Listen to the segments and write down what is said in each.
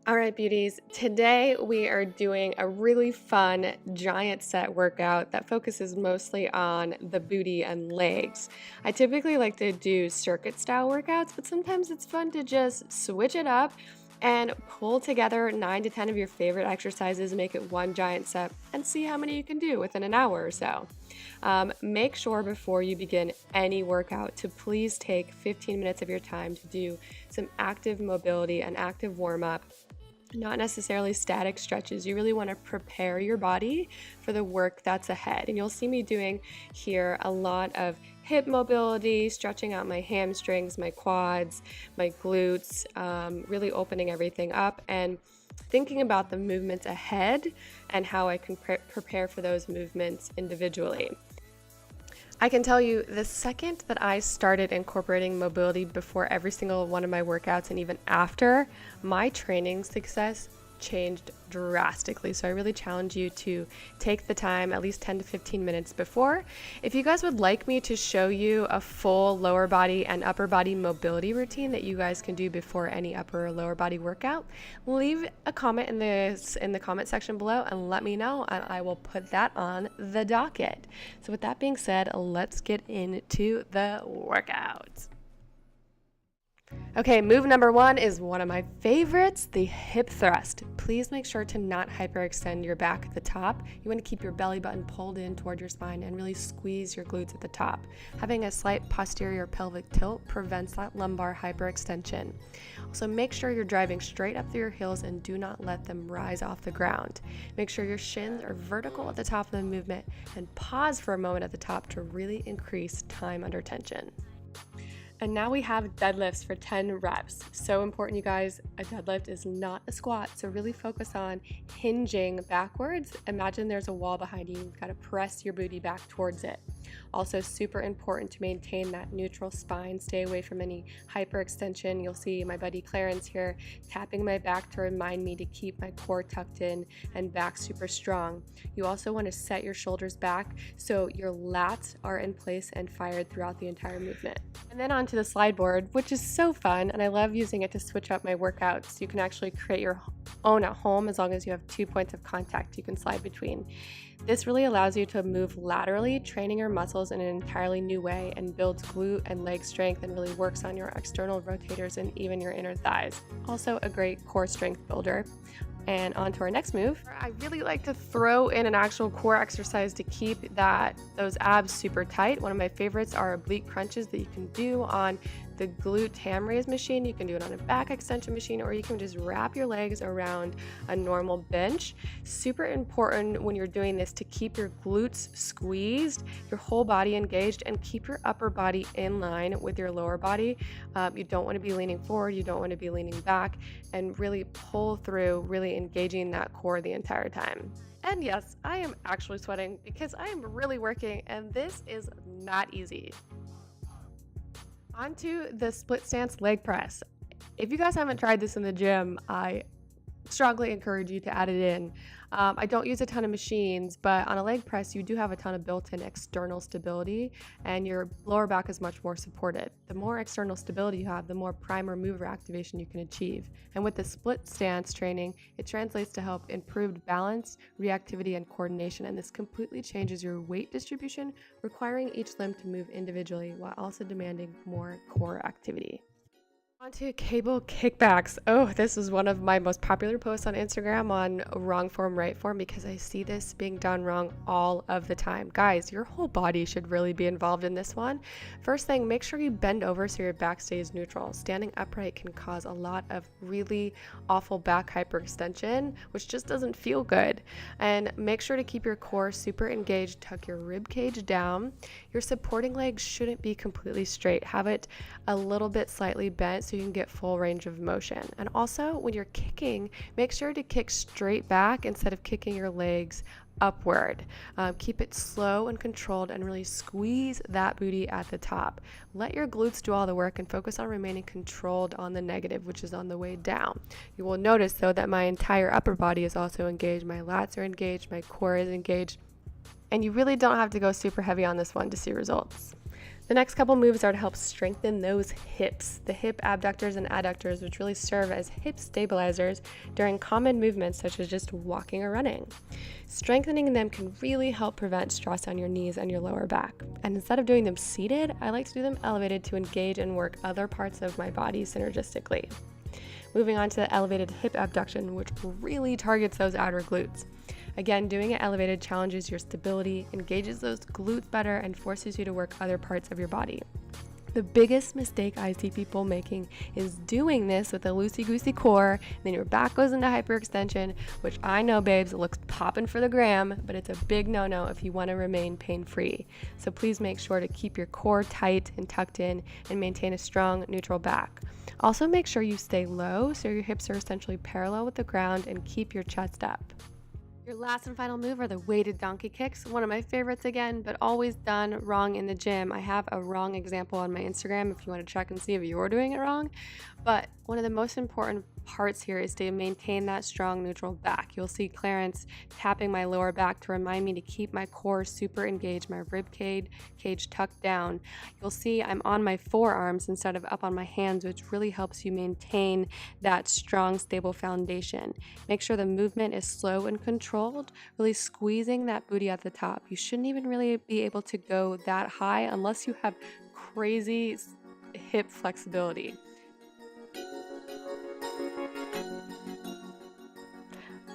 All right, beauties, today we are doing a really fun giant set workout that focuses mostly on the booty and legs. I typically like to do circuit style workouts, but sometimes it's fun to just switch it up and pull together 9 to 10 of your favorite exercises, make it one giant set, and see how many you can do within an hour or so. Make sure before you begin any workout to please take 15 minutes of your time to do some active mobility and active warm up. Not necessarily static stretches. You really want to prepare your body for the work that's ahead. And you'll see me doing here a lot of hip mobility, stretching out my hamstrings, my quads, my glutes, really opening everything up and thinking about the movements ahead and how I can prepare for those movements individually. I can tell you the second that I started incorporating mobility before every single one of my workouts and even after, my training success changed drastically. So I really challenge you to take the time, at least 10 to 15 minutes before. If you guys would like me to show you a full lower body and upper body mobility routine that you guys can do before any upper or lower body workout, leave a comment in the comment section below and let me know, and I will put that on the docket. So with that being said, let's get into the workout. Okay, move number 1 is one of my favorites, the hip thrust. Please make sure to not hyperextend your back at the top. You want to keep your belly button pulled in toward your spine and really squeeze your glutes at the top. Having a slight posterior pelvic tilt prevents that lumbar hyperextension. Also, make sure you're driving straight up through your heels and do not let them rise off the ground. Make sure your shins are vertical at the top of the movement and pause for a moment at the top to really increase time under tension. And now we have deadlifts for 10 reps. So important, you guys. A deadlift is not a squat, so really focus on hinging backwards. Imagine there's a wall behind you. You've got to press your booty back towards it. Also super important to maintain that neutral spine. Stay away from any hyperextension. You'll see my buddy Clarence here tapping my back to remind me to keep my core tucked in and back super strong. You also want to set your shoulders back so your lats are in place and fired throughout the entire movement. And then onto the slide board, which is so fun, and I love using it to switch up my workouts. You can actually create your own at home as long as you have 2 points of contact you can slide between. This really allows you to move laterally, training your muscles in an entirely new way, and builds glute and leg strength and really works on your external rotators and even your inner thighs. Also a great core strength builder. And on to our next move. I really like to throw in an actual core exercise to keep those abs super tight. One of my favorites are oblique crunches that you can do on the glute ham raise machine. You can do it on a back extension machine, or you can just wrap your legs around a normal bench. Super important when you're doing this to keep your glutes squeezed, your whole body engaged, and keep your upper body in line with your lower body. You don't want to be leaning forward, you don't want to be leaning back, and really pull through, really engaging that core the entire time. And yes, I am actually sweating because I am really working, and this is not easy. Onto the split stance leg press. If you guys haven't tried this in the gym, I strongly encourage you to add it in. I don't use a ton of machines, but on a leg press, you do have a ton of built-in external stability, and your lower back is much more supported. The more external stability you have, the more primer mover activation you can achieve. And with the split stance training, it translates to help improved balance, reactivity, and coordination, and this completely changes your weight distribution, requiring each limb to move individually while also demanding more core activity. Onto cable kickbacks. Oh, this is one of my most popular posts on Instagram on wrong form, right form, because I see this being done wrong all of the time. Guys, your whole body should really be involved in this one. First thing, make sure you bend over so your back stays neutral. Standing upright can cause a lot of really awful back hyperextension, which just doesn't feel good. And make sure to keep your core super engaged. Tuck your rib cage down. Your supporting leg shouldn't be completely straight. Have it a little bit slightly bent so you can get full range of motion. And also, when you're kicking, make sure to kick straight back instead of kicking your legs upward. Keep it slow and controlled and really squeeze that booty at the top. Let your glutes do all the work and focus on remaining controlled on the negative, which is on the way down. You will notice though that my entire upper body is also engaged. My lats are engaged, my core is engaged, and you really don't have to go super heavy on this one to see results. The next couple moves are to help strengthen those hips, the hip abductors and adductors, which really serve as hip stabilizers during common movements such as just walking or running. Strengthening them can really help prevent stress on your knees and your lower back. And instead of doing them seated, I like to do them elevated to engage and work other parts of my body synergistically. Moving on to the elevated hip abduction, which really targets those outer glutes. Again, doing it elevated challenges your stability, engages those glutes better, and forces you to work other parts of your body. The biggest mistake I see people making is doing this with a loosey-goosey core, then your back goes into hyperextension, which I know, babes, looks popping for the gram, but it's a big no-no if you want to remain pain-free. So please make sure to keep your core tight and tucked in and maintain a strong, neutral back. Also, make sure you stay low so your hips are essentially parallel with the ground and keep your chest up. Your last and final move are the weighted donkey kicks. One of my favorites again, but always done wrong in the gym. I have a wrong example on my Instagram if you want to check and see if you're doing it wrong. But one of the most important parts here is to maintain that strong neutral back. You'll see Clarence tapping my lower back to remind me to keep my core super engaged, my rib cage tucked down. You'll see I'm on my forearms instead of up on my hands, which really helps you maintain that strong, stable foundation. Make sure the movement is slow and controlled, really squeezing that booty at the top. You shouldn't even really be able to go that high unless you have crazy hip flexibility.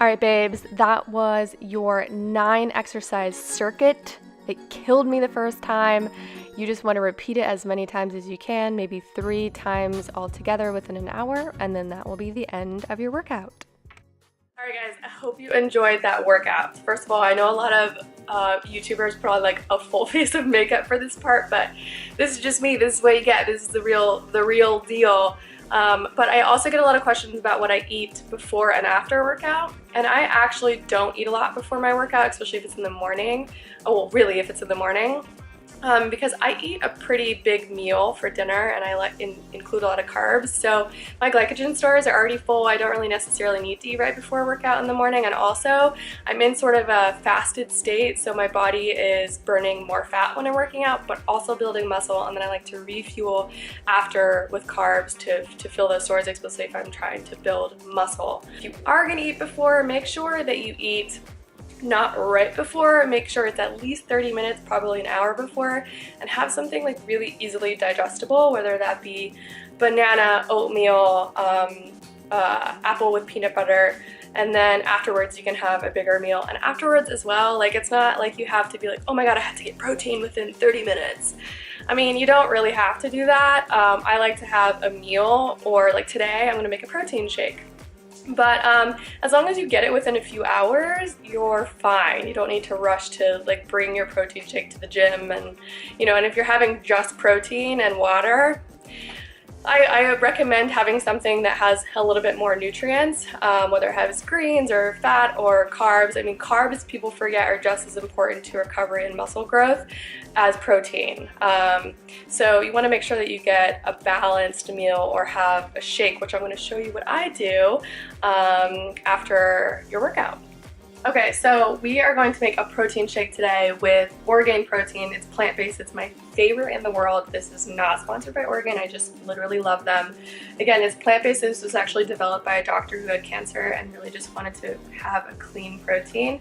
All right, babes, that was your 9 exercise circuit. It killed me the first time. You just want to repeat it as many times as you can, maybe 3 times altogether within an hour, and then that will be the end of your workout. All right, guys, I hope you enjoyed that workout. First of all, I know a lot of YouTubers put on like a full face of makeup for this part, but this is just me. This is what you get. This is the real deal. But I also get a lot of questions about what I eat before and after workout, and I actually don't eat a lot before my workout, especially if it's in the morning. Oh, well, really, if it's in the morning. Because I eat a pretty big meal for dinner and I include a lot of carbs, so my glycogen stores are already full. I don't really necessarily need to eat right before a workout in the morning, and also I'm in sort of a fasted state, so my body is burning more fat when I'm working out, but also building muscle, and then I like to refuel after with carbs to fill those stores, especially if I'm trying to build muscle. If you are going to eat before, make sure that you eat not right before. Make sure it's at least 30 minutes, probably an hour before, and have something like really easily digestible, whether that be banana, oatmeal, apple with peanut butter, and then afterwards you can have a bigger meal. And afterwards as well, like, it's not like you have to be like, oh my god, I have to get protein within 30 minutes. I mean, you don't really have to do that. I like to have a meal, or like today I'm gonna make a protein shake. But as long as you get it within a few hours, you're fine. You don't need to rush to like bring your protein shake to the gym, and and if you're having just protein and water, I recommend having something that has a little bit more nutrients, whether it has greens or fat or carbs. I mean, carbs, people forget, are just as important to recovery and muscle growth as protein. So you want to make sure that you get a balanced meal or have a shake, which I'm going to show you what I do after your workout. Okay, so we are going to make a protein shake today with Orgain protein. It's plant-based. It's my favorite in the world. This is not sponsored by Orgain. I just literally love them. Again, it's plant-based. This was actually developed by a doctor who had cancer and really just wanted to have a clean protein.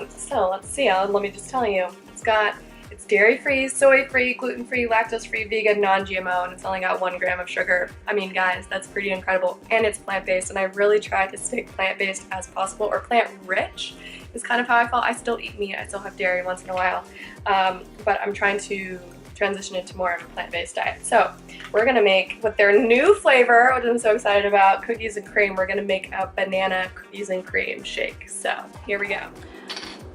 So let's see. Let me just tell you. It's dairy-free, soy-free, gluten-free, lactose-free, vegan, non-GMO, and it's only got 1 gram of sugar. I mean, guys, that's pretty incredible. And it's plant-based, and I really try to stay plant-based as possible, or plant-rich is kind of how I feel. I still eat meat. I still have dairy once in a while, but I'm trying to transition into more of a plant-based diet. So we're going to make, with their new flavor, which I'm so excited about, cookies and cream, we're going to make a banana cookies and cream shake. So here we go.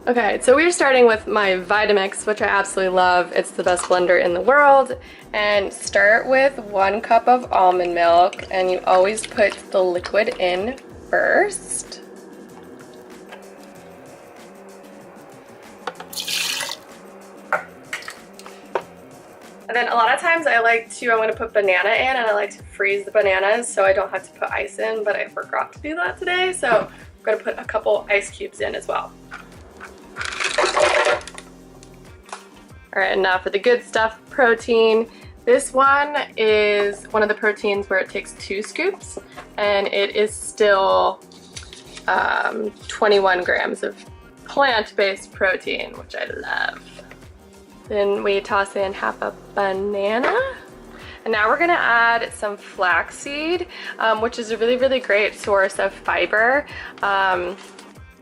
Okay, so we're starting with my Vitamix, which I absolutely love. It's the best blender in the world. And start with 1 cup of almond milk, and you always put the liquid in first. And then a lot of times I'm going to put banana in, and I like to freeze the bananas so I don't have to put ice in, but I forgot to do that today. So I'm going to put a couple ice cubes in as well. All right, and now for the good stuff, protein. This one is one of the proteins where it takes 2 scoops, and it is still 21 grams of plant-based protein, which I love. Then we toss in half a banana. And now we're gonna add some flaxseed, which is a really, really great source of fiber.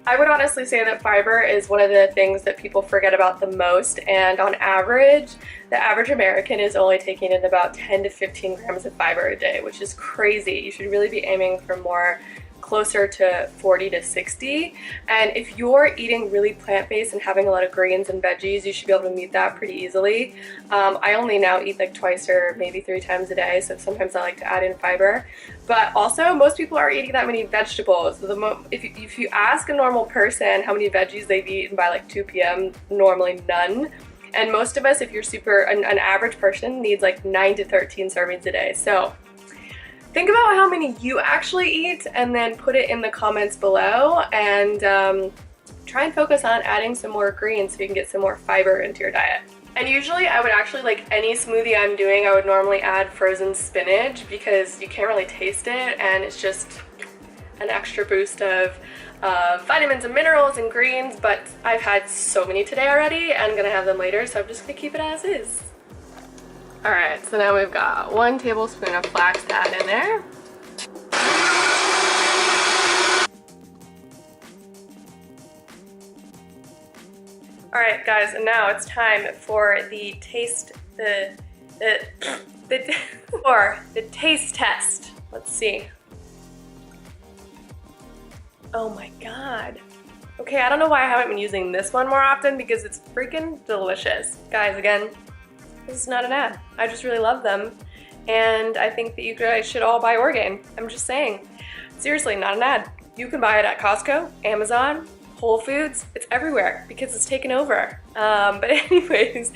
I would honestly say that fiber is one of the things that people forget about the most, and on average, the average American is only taking in about 10 to 15 grams of fiber a day, which is crazy. You should really be aiming for more, closer to 40 to 60. And if you're eating really plant-based and having a lot of greens and veggies, you should be able to meet that pretty easily. I only now eat like twice or maybe 3 times a day, so sometimes I like to add in fiber. But also, most people aren't eating that many vegetables. So if you ask a normal person how many veggies they've eaten by like 2 p.m., normally none. And most of us, if you're an average person, needs like 9 to 13 servings a day. So think about how many you actually eat and then put it in the comments below, and try and focus on adding some more greens so you can get some more fiber into your diet. And usually I would actually, like any smoothie I'm doing, I would normally add frozen spinach because you can't really taste it, and it's just an extra boost of vitamins and minerals and greens, but I've had so many today already and I'm gonna have them later, so I'm just gonna keep it as is. All right, so now we've got 1 tablespoon of flax to add in there. All right, guys, and now it's time for the taste test. Let's see. Oh my God. Okay, I don't know why I haven't been using this one more often because it's freaking delicious. Guys, again, this is not an ad. I just really love them, and I think that you guys should all buy Orgain. I'm just saying. Seriously, not an ad. You can buy it at Costco, Amazon, Whole Foods. It's everywhere because it's taken over. But anyways,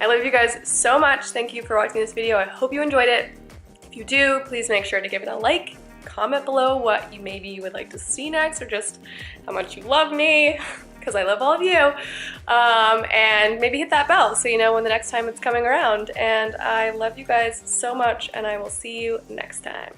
I love you guys so much. Thank you for watching this video. I hope you enjoyed it. If you do, please make sure to give it a like. Comment below what maybe you would like to see next, or just how much you love me, because I love all of you. And maybe hit that bell so you know when the next time it's coming around. And I love you guys so much, and I will see you next time.